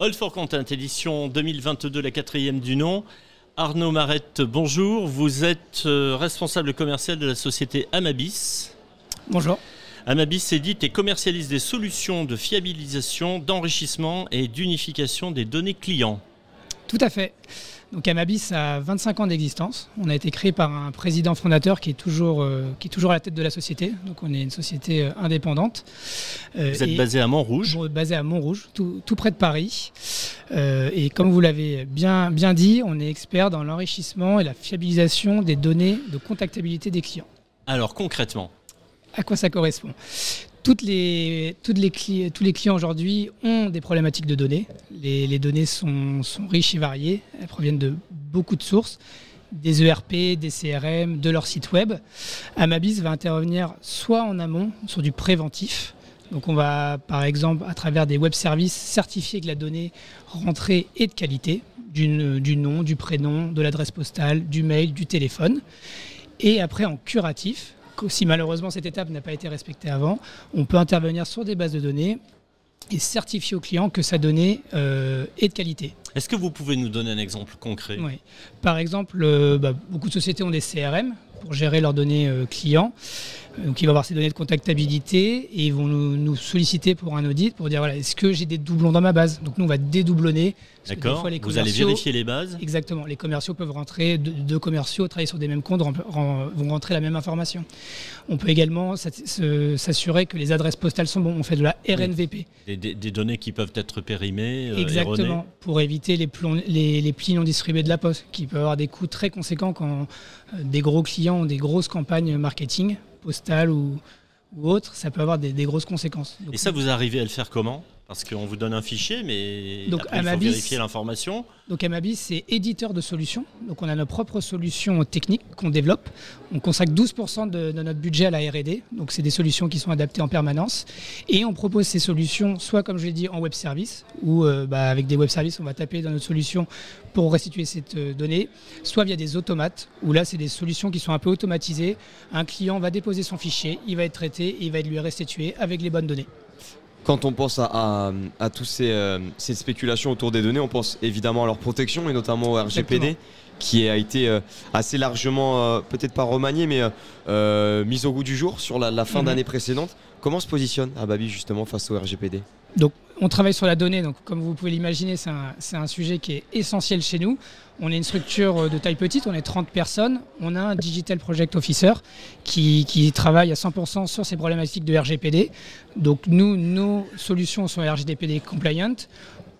All for Content, édition 2022, la 4e du nom. Arnaud Marette, bonjour. Vous êtes responsable commercial de la société Amabis. Bonjour. Amabis édite et commercialise des solutions de fiabilisation, d'enrichissement et d'unification des données clients. Tout à fait. Donc Amabis a 25 ans d'existence. On a été créé par un président fondateur qui est toujours à la tête de la société. Donc on est une société indépendante. Vous êtes basé à Montrouge. Basé à Montrouge, tout près de Paris. Et comme vous l'avez bien dit, on est expert dans l'enrichissement et la fiabilisation des données de contactabilité des clients. Alors concrètement, à quoi ça correspond ? Tous les clients aujourd'hui ont des problématiques de données. Les données sont riches et variées. Elles proviennent de beaucoup de sources, des ERP, des CRM, de leur site web. Amabis va intervenir soit en amont sur du préventif. Donc on va, par exemple, à travers des web services, certifier que la donnée rentrée est de qualité, du nom, du prénom, de l'adresse postale, du mail, du téléphone. Et après en curatif, si malheureusement cette étape n'a pas été respectée avant, on peut intervenir sur des bases de données et certifier au client que sa donnée est de qualité. Est-ce que vous pouvez nous donner un exemple concret ? Oui. Par exemple, beaucoup de sociétés ont des CRM pour gérer leurs données clients. Donc, il va avoir ces données de contactabilité et ils vont nous solliciter pour un audit pour dire voilà, est-ce que j'ai des doublons dans ma base ? Donc nous, on va dédoublonner. D'accord, vous allez vérifier les bases ? Exactement, les commerciaux peuvent rentrer, deux commerciaux travailler sur des mêmes comptes vont rentrer la même information. On peut également s'assurer que les adresses postales sont bonnes. On fait de la RNVP. Des données qui peuvent être périmées, exactement, erronées. Pour éviter les plis non distribués de la Poste, qui peuvent avoir des coûts très conséquents quand des gros clients ont des grosses campagnes marketing, postales ou autres, ça peut avoir des grosses conséquences. Donc, et ça, vous arrivez à le faire comment ? Parce qu'on vous donne un fichier, mais donc, après, il faut vérifier l'information. Donc Amabis, c'est éditeur de solutions. Donc on a nos propres solutions techniques qu'on développe. On consacre 12% de notre budget à la R&D. Donc c'est des solutions qui sont adaptées en permanence. Et on propose ces solutions, soit comme je l'ai dit, en web service, où avec des web services, on va taper dans notre solution pour restituer cette donnée, soit via des automates, où là, c'est des solutions qui sont un peu automatisées. Un client va déposer son fichier, il va être traité et il va être lui restitué avec les bonnes données. Quand on pense à toutes ces spéculations autour des données, on pense évidemment à leur protection et notamment au RGPD. Exactement. Qui a été assez largement, peut-être pas remanié, mais mise au goût du jour sur la fin d'année précédente. Comment se positionne Amabis justement face au RGPD ? Donc, on travaille sur la donnée, donc comme vous pouvez l'imaginer, c'est un sujet qui est essentiel chez nous. On est une structure de taille petite, on est 30 personnes. On a un Digital Project Officer qui travaille à 100% sur ces problématiques de RGPD. Donc nous, nos solutions sont RGPD compliant.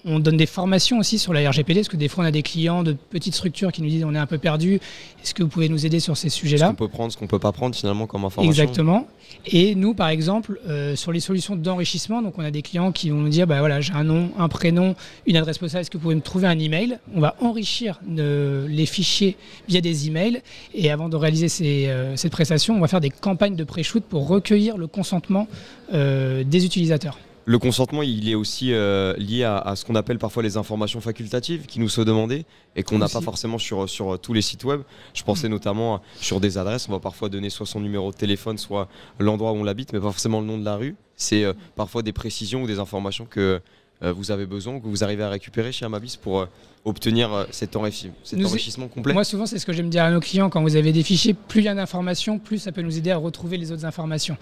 On donne des formations aussi sur la RGPD, parce que des fois on a des clients de petites structures qui nous disent on est un peu perdu, est-ce que vous pouvez nous aider sur ces sujets-là ? Ce qu'on peut prendre, ce qu'on ne peut pas prendre finalement comme information. Exactement. Et nous par exemple, sur les solutions d'enrichissement, donc on a des clients qui vont nous dire voilà, j'ai un nom, un prénom, une adresse postale, est-ce que vous pouvez me trouver un email ? On va enrichir les fichiers via des emails et avant de réaliser cette prestation, on va faire des campagnes de pré-shoot pour recueillir le consentement des utilisateurs. Le consentement, il est aussi lié à ce qu'on appelle parfois les informations facultatives qui nous sont demandées et qu'on n'a pas forcément sur tous les sites web. Je pensais notamment sur des adresses, on va parfois donner soit son numéro de téléphone, soit l'endroit où on habite, mais pas forcément le nom de la rue. C'est parfois des précisions ou des informations que vous avez besoin, que vous arrivez à récupérer chez Amabis pour obtenir cet enrichissement complet. Moi souvent c'est ce que j'aime dire à nos clients, quand vous avez des fichiers, plus il y a d'informations, plus ça peut nous aider à retrouver les autres informations.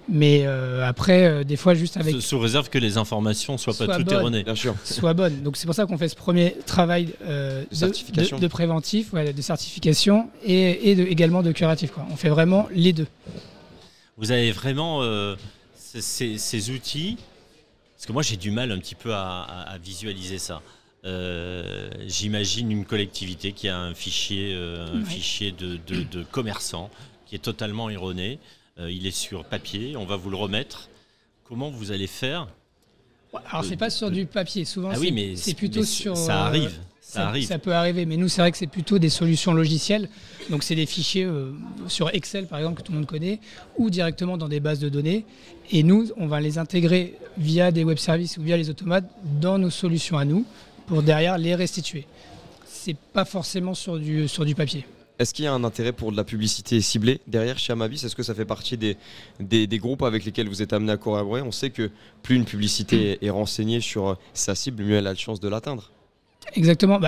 Mais après, des fois juste avec... Sous réserve que les informations soient pas toutes erronées. Bien sûr. Soient bonnes. Donc c'est pour ça qu'on fait ce premier travail de préventif, de certification et également de curatif. On fait vraiment les deux. Vous avez vraiment ces outils. Parce que moi, j'ai du mal un petit peu à visualiser ça. J'imagine une collectivité qui a un fichier de commerçants qui est totalement erroné. Il est sur papier, on va vous le remettre. Comment vous allez faire ? Alors, c'est pas sur du papier. Souvent, c'est plutôt sur... Ça arrive. Ça peut arriver, mais nous, c'est vrai que c'est plutôt des solutions logicielles. Donc, c'est des fichiers sur Excel, par exemple, que tout le monde connaît, ou directement dans des bases de données. Et nous, on va les intégrer via des web services ou via les automates dans nos solutions à nous, pour derrière les restituer. C'est pas forcément sur du papier. Est-ce qu'il y a un intérêt pour de la publicité ciblée derrière chez Amabis? Est-ce que ça fait partie des groupes avec lesquels vous êtes amené à collaborer? On sait que plus une publicité est renseignée sur sa cible, mieux elle a de chances de l'atteindre. Exactement.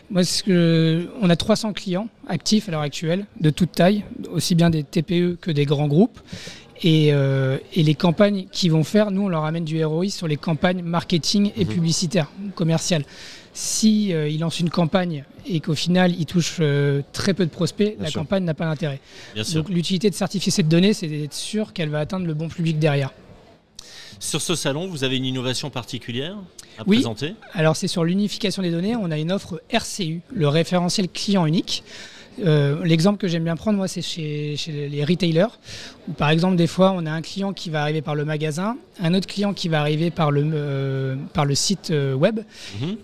Moi, on a 300 clients actifs à l'heure actuelle, de toute taille, aussi bien des TPE que des grands groupes. Et les campagnes qu'ils vont faire, nous, on leur amène du ROI sur les campagnes marketing et publicitaires, commerciales. Si ils lancent une campagne et qu'au final, ils touchent très peu de prospects, la campagne n'a pas d'intérêt. Donc, l'utilité de certifier cette donnée, c'est d'être sûr qu'elle va atteindre le bon public derrière. Sur ce salon, vous avez une innovation particulière à présenter? Alors c'est sur l'unification des données. On a une offre RCU, le référentiel client unique. L'exemple que j'aime bien prendre, moi, c'est chez les retailers, où par exemple, des fois, on a un client qui va arriver par le magasin, un autre client qui va arriver par le site web.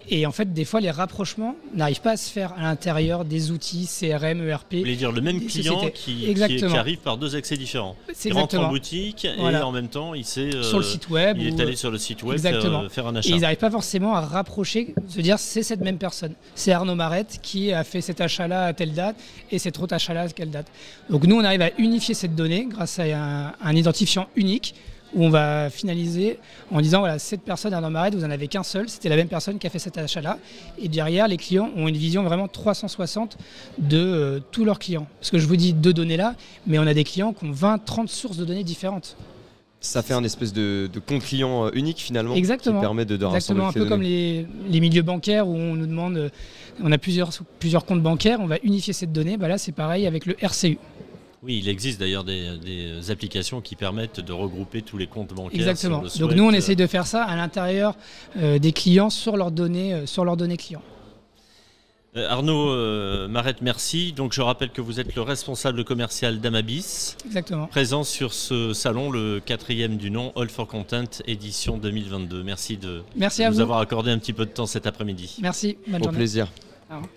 Et en fait, des fois, les rapprochements n'arrivent pas à se faire à l'intérieur des outils CRM, ERP. Vous voulez dire le même client qui arrive par deux accès différents. Il rentre en boutique et en même temps, il sait, sur le site web. Il est allé sur le site web faire un achat. Et ils n'arrivent pas forcément à rapprocher, se dire c'est cette même personne. C'est Arnaud Marette qui a fait cet achat-là à telle date et cet autre achat-là à quelle date. Donc nous, on arrive à unifier cette donnée grâce à un identifiant unique où on va finaliser en disant voilà, cette personne Arnaud Marette, vous n'en avez qu'un seul, c'était la même personne qui a fait cet achat-là. Et derrière, les clients ont une vision vraiment 360 de tous leurs clients. Parce que je vous dis deux données là, mais on a des clients qui ont 20-30 sources de données différentes. Ça fait un espèce de compte client unique finalement. Exactement. Qui permet de rassembler un peu comme les milieux bancaires où on nous demande, on a plusieurs comptes bancaires, on va unifier cette donnée. Là c'est pareil avec le RCU. Oui, il existe d'ailleurs des applications qui permettent de regrouper tous les comptes bancaires. Exactement. Donc nous on essaye de faire ça à l'intérieur des clients sur leurs données clients. Arnaud Marette, merci. Donc je rappelle que vous êtes le responsable commercial d'Amabis. Exactement. Présent sur ce salon, le 4e du nom, All for Content, édition 2022. Merci de nous avoir accordé un petit peu de temps cet après-midi. Merci, bonne journée. Au plaisir. Au revoir.